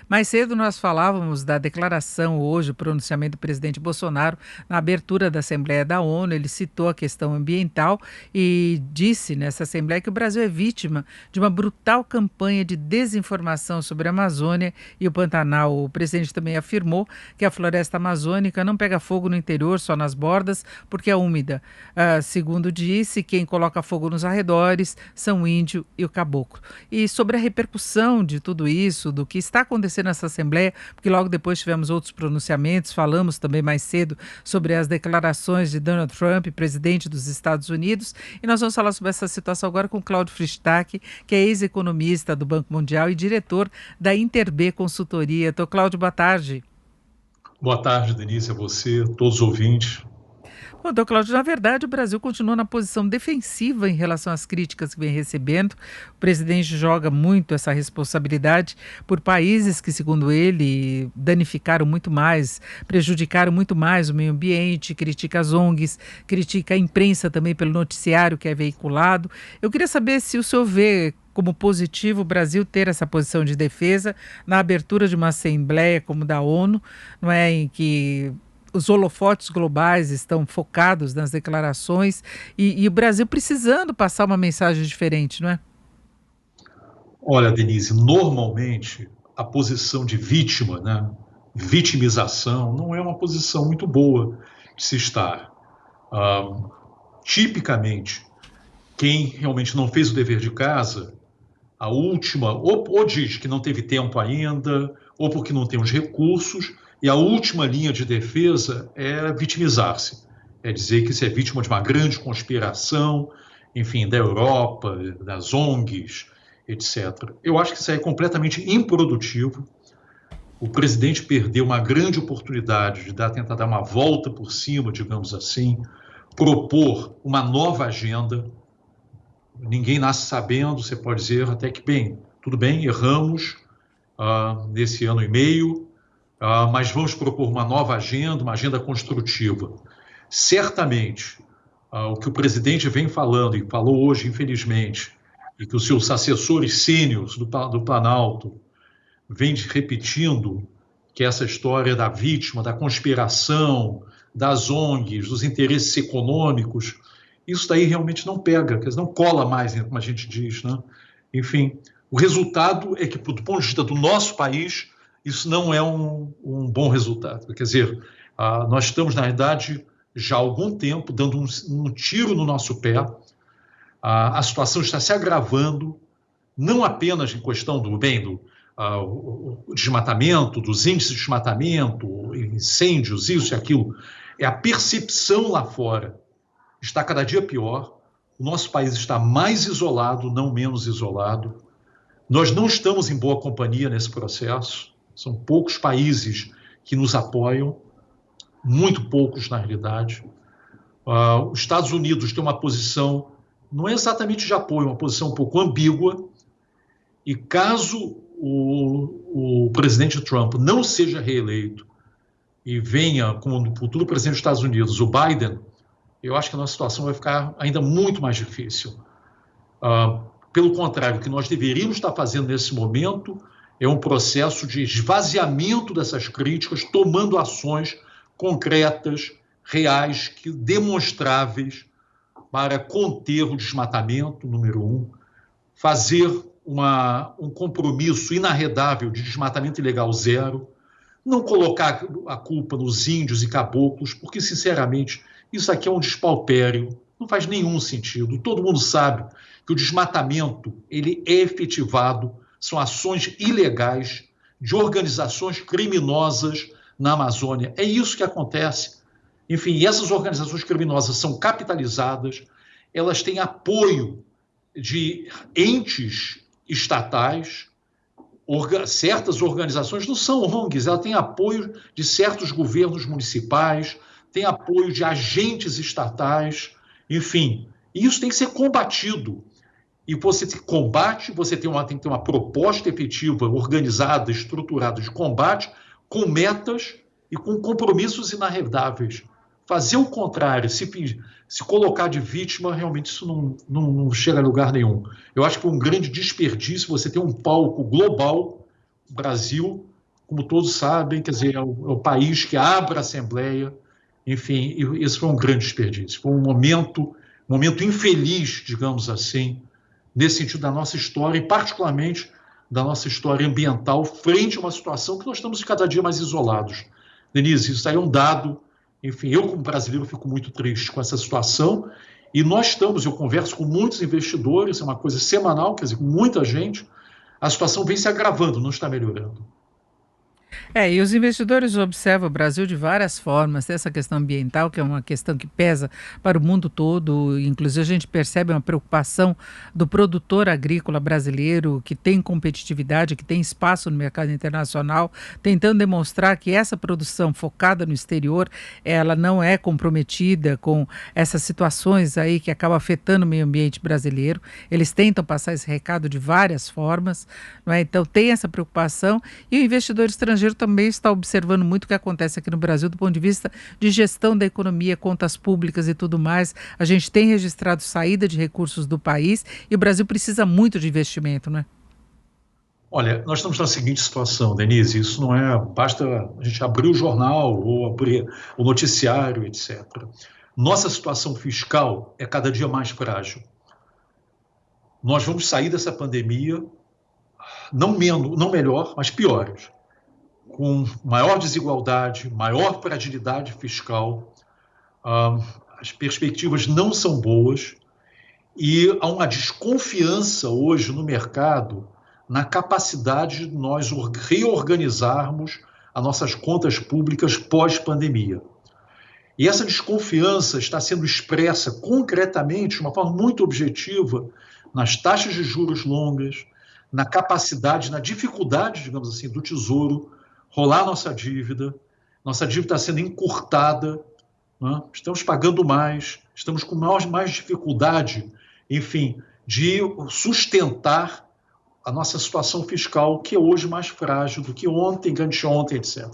Mais cedo nós falávamos da declaração hoje, o pronunciamento do presidente Bolsonaro na abertura da Assembleia da ONU. Ele citou a questão ambiental e disse nessa Assembleia que o Brasil é vítima de uma brutal campanha de desinformação sobre a Amazônia e o Pantanal. O presidente também afirmou que a floresta amazônica não pega fogo no interior, só nas bordas, porque é úmida. Segundo disse, quem coloca fogo nos arredores são o índio e o caboclo. E sobre a repercussão de tudo isso, do que está acontecendo nessa Assembleia, porque logo depois tivemos outros pronunciamentos, falamos também mais cedo sobre as declarações de Donald Trump, presidente dos Estados Unidos, e nós vamos falar sobre essa situação agora com Cláudio Fristach, que é ex-economista do Banco Mundial e diretor da Interb Consultoria. Então, Cláudio, boa tarde. Boa tarde, Denise, a você, a todos os ouvintes. Bom, então, Cláudio, na verdade, o Brasil continua na posição defensiva em relação às críticas que vem recebendo. O presidente joga muito essa responsabilidade por países que, segundo ele, danificaram muito mais, prejudicaram muito mais o meio ambiente, critica as ONGs, critica a imprensa também pelo noticiário que é veiculado. Eu queria saber se o senhor vê como positivo o Brasil ter essa posição de defesa na abertura de uma Assembleia como da ONU, não é, em que os holofotes globais estão focados nas declarações e o Brasil precisando passar uma mensagem diferente, não é? Olha, Denise, normalmente a posição de vítima, né, vitimização, não é uma posição muito boa de se estar. Tipicamente, quem realmente não fez o dever de casa, a última, ou diz que não teve tempo ainda, ou porque não tem os recursos, e a última linha de defesa é vitimizar-se. É dizer que você é vítima de uma grande conspiração, enfim, da Europa, das ONGs, etc. Eu acho que isso é completamente improdutivo. O presidente perdeu uma grande oportunidade de tentar dar uma volta por cima, digamos assim, propor uma nova agenda. Ninguém nasce sabendo, você pode dizer até que, bem, tudo bem, erramos nesse ano e meio, mas vamos propor uma nova agenda, uma agenda construtiva. Certamente, o que o presidente vem falando, e falou hoje, infelizmente, e que os seus assessores sêniores do Planalto vêm repetindo, que essa história da vítima, da conspiração, das ONGs, dos interesses econômicos, isso daí realmente não pega, quer dizer, não cola mais, como a gente diz, né? Enfim, o resultado é que, do ponto de vista do nosso país, isso não é um bom resultado. Quer dizer, nós estamos, na verdade, já há algum tempo, dando um tiro no nosso pé. A situação está se agravando, não apenas em questão do desmatamento, dos índices de desmatamento, incêndios, isso e aquilo. É a percepção lá fora. Está cada dia pior. O nosso país está mais isolado, não menos isolado. Nós não estamos em boa companhia nesse processo. São poucos países que nos apoiam, muito poucos na realidade. Os Estados Unidos têm uma posição, não é exatamente de apoio, uma posição um pouco ambígua, e caso o presidente Trump não seja reeleito e venha como futuro presidente dos Estados Unidos, o Biden, eu acho que a nossa situação vai ficar ainda muito mais difícil. Pelo contrário, o que nós deveríamos estar fazendo nesse momento é um processo de esvaziamento dessas críticas, tomando ações concretas, reais, demonstráveis, para conter o desmatamento, número um, fazer um compromisso inarredável de desmatamento ilegal zero, não colocar a culpa nos índios e caboclos, porque, sinceramente, isso aqui é um despautério, não faz nenhum sentido. Todo mundo sabe que o desmatamento ele é efetivado, são ações ilegais de organizações criminosas na Amazônia. É isso que acontece. Enfim, essas organizações criminosas são capitalizadas, elas têm apoio de entes estatais, certas organizações não são ONGs, elas têm apoio de certos governos municipais, têm apoio de agentes estatais, enfim, isso tem que ser combatido. E você combate, você tem que ter uma proposta efetiva, organizada, estruturada de combate, com metas e com compromissos inarredáveis. Fazer o contrário, se colocar de vítima, realmente isso não chega a lugar nenhum. Eu acho que foi um grande desperdício você ter um palco global, Brasil, como todos sabem, quer dizer, é o país que abre a Assembleia, enfim, e esse foi um grande desperdício, foi um momento infeliz, digamos assim, nesse sentido da nossa história, e particularmente da nossa história ambiental, frente a uma situação que nós estamos cada dia mais isolados. Denise, isso aí é um dado, enfim, eu como brasileiro fico muito triste com essa situação, e nós estamos, eu converso com muitos investidores, é uma coisa semanal, quer dizer, com muita gente, a situação vem se agravando, não está melhorando. E os investidores observam o Brasil de várias formas. Tem essa questão ambiental, que é uma questão que pesa para o mundo todo. Inclusive, a gente percebe uma preocupação do produtor agrícola brasileiro, que tem competitividade, que tem espaço no mercado internacional, tentando demonstrar que essa produção focada no exterior, ela não é comprometida com essas situações aí que acabam afetando o meio ambiente brasileiro. Eles tentam passar esse recado de várias formas, não é? Então, tem essa preocupação, e o investidor estrangeiro também está observando muito o que acontece aqui no Brasil do ponto de vista de gestão da economia, contas públicas e tudo mais. A gente tem registrado saída de recursos do país e o Brasil precisa muito de investimento, não é? Olha, nós estamos na seguinte situação, Denise, isso não é, basta a gente abrir o jornal ou abrir o noticiário, etc. Nossa situação fiscal é cada dia mais frágil. Nós vamos sair dessa pandemia não menos, não melhor, mas piores, com maior desigualdade, maior fragilidade fiscal, as perspectivas não são boas e há uma desconfiança hoje no mercado na capacidade de nós reorganizarmos as nossas contas públicas pós-pandemia. E essa desconfiança está sendo expressa concretamente, de uma forma muito objetiva, nas taxas de juros longas, na capacidade, na dificuldade, digamos assim, do Tesouro rolar nossa dívida está sendo encurtada, né? Estamos pagando mais, estamos com mais dificuldade, enfim, de sustentar a nossa situação fiscal, que é hoje mais frágil do que ontem, anteontem, etc.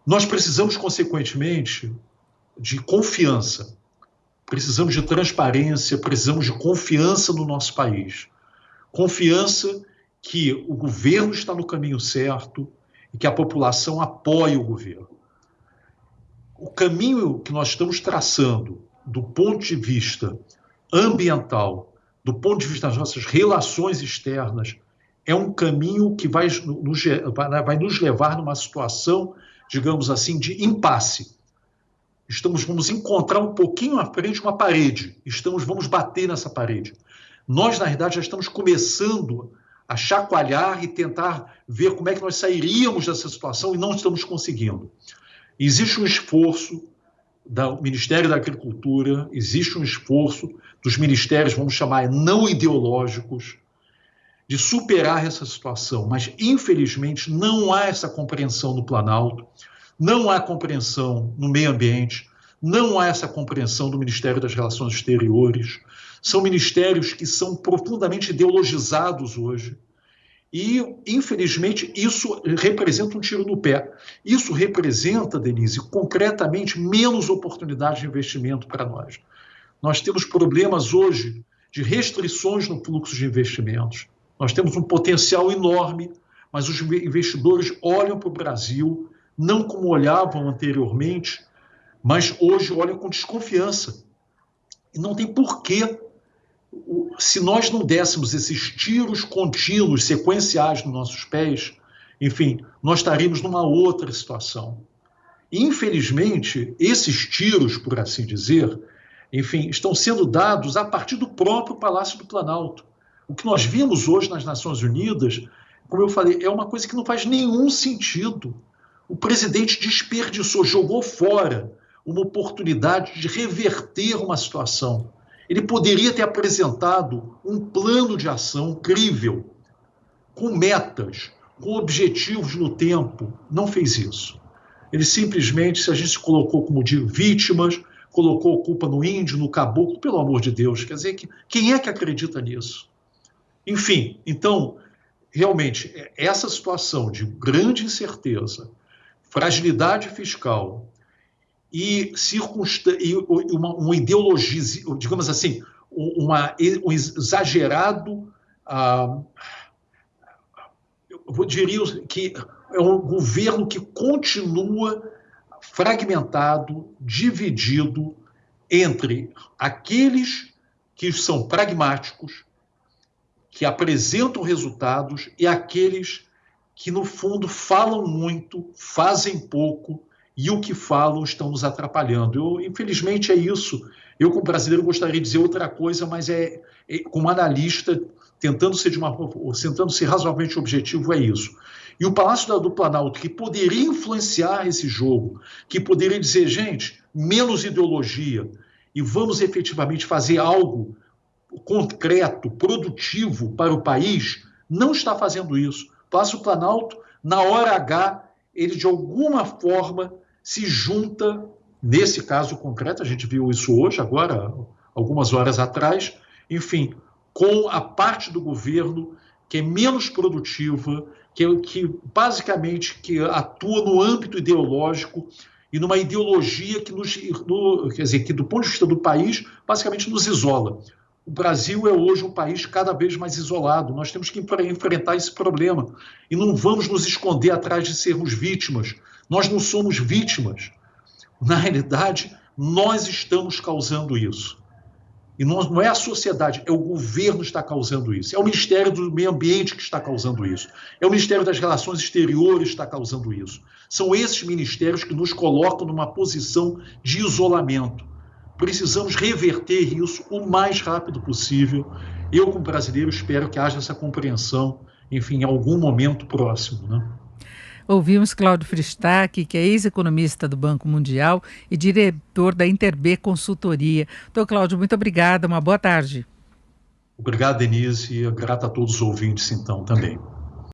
Nós precisamos, consequentemente, de confiança, precisamos de transparência, precisamos de confiança no nosso país. Confiança que o governo está no caminho certo e que a população apoia o governo. O caminho que nós estamos traçando do ponto de vista ambiental, do ponto de vista das nossas relações externas, é um caminho que vai nos levar numa situação, digamos assim, de impasse. Vamos encontrar um pouquinho à frente uma parede, vamos bater nessa parede. Nós, na verdade, já estamos começando a chacoalhar e tentar ver como é que nós sairíamos dessa situação e não estamos conseguindo. Existe um esforço do Ministério da Agricultura, existe um esforço dos ministérios, vamos chamar, não ideológicos, de superar essa situação, mas, infelizmente, não há essa compreensão no Planalto, não há compreensão no meio ambiente, não há essa compreensão do Ministério das Relações Exteriores. São ministérios que são profundamente ideologizados hoje e, infelizmente, isso representa um tiro no pé. Isso representa, Denise, concretamente, menos oportunidade de investimento para nós. Nós temos problemas hoje de restrições no fluxo de investimentos. Nós temos um potencial enorme, mas os investidores olham para o Brasil não como olhavam anteriormente, mas hoje olham com desconfiança. E não tem porquê. Se nós não dessemos esses tiros contínuos, sequenciais nos nossos pés, enfim, nós estaríamos numa outra situação. E, infelizmente, esses tiros, por assim dizer, enfim, estão sendo dados a partir do próprio Palácio do Planalto. O que nós vimos hoje nas Nações Unidas, como eu falei, é uma coisa que não faz nenhum sentido. O presidente desperdiçou, jogou fora uma oportunidade de reverter uma situação. Ele poderia ter apresentado um plano de ação crível, com metas, com objetivos no tempo. Não fez isso. Ele simplesmente, se a gente se colocou como de vítimas, colocou a culpa no índio, no caboclo, pelo amor de Deus, quer dizer, quem é que acredita nisso? Enfim, então, realmente, essa situação de grande incerteza, fragilidade fiscal e uma ideologia, digamos assim, um exagerado, eu diria que é um governo que continua fragmentado, dividido entre aqueles que são pragmáticos, que apresentam resultados, e aqueles que, no fundo, falam muito, fazem pouco, e o que falam estão nos atrapalhando. Infelizmente, é isso. Eu, como brasileiro, gostaria de dizer outra coisa, mas como analista, tentando ser razoavelmente objetivo, é isso. E o Palácio do Planalto, que poderia influenciar esse jogo, que poderia dizer, gente, menos ideologia, e vamos efetivamente fazer algo concreto, produtivo para o país, não está fazendo isso. O Palácio do Planalto, na hora H, ele de alguma forma se junta, nesse caso concreto, a gente viu isso hoje, agora, algumas horas atrás, enfim, com a parte do governo que é menos produtiva, que basicamente que atua no âmbito ideológico e numa ideologia que quer dizer, que do ponto de vista do país, basicamente nos isola. O Brasil é hoje um país cada vez mais isolado. Nós temos que enfrentar esse problema. E não vamos nos esconder atrás de sermos vítimas. Nós não somos vítimas. Na realidade, nós estamos causando isso. E não é a sociedade, é o governo que está causando isso. É o Ministério do Meio Ambiente que está causando isso. É o Ministério das Relações Exteriores que está causando isso. São esses ministérios que nos colocam numa posição de isolamento. Precisamos reverter isso o mais rápido possível. Eu, como brasileiro, espero que haja essa compreensão, enfim, em algum momento próximo, né? Ouvimos Cláudio Fristach, que é ex-economista do Banco Mundial e diretor da Interb Consultoria. Doutor Cláudio, muito obrigada, uma boa tarde. Obrigado, Denise, e grato a todos os ouvintes, então, também.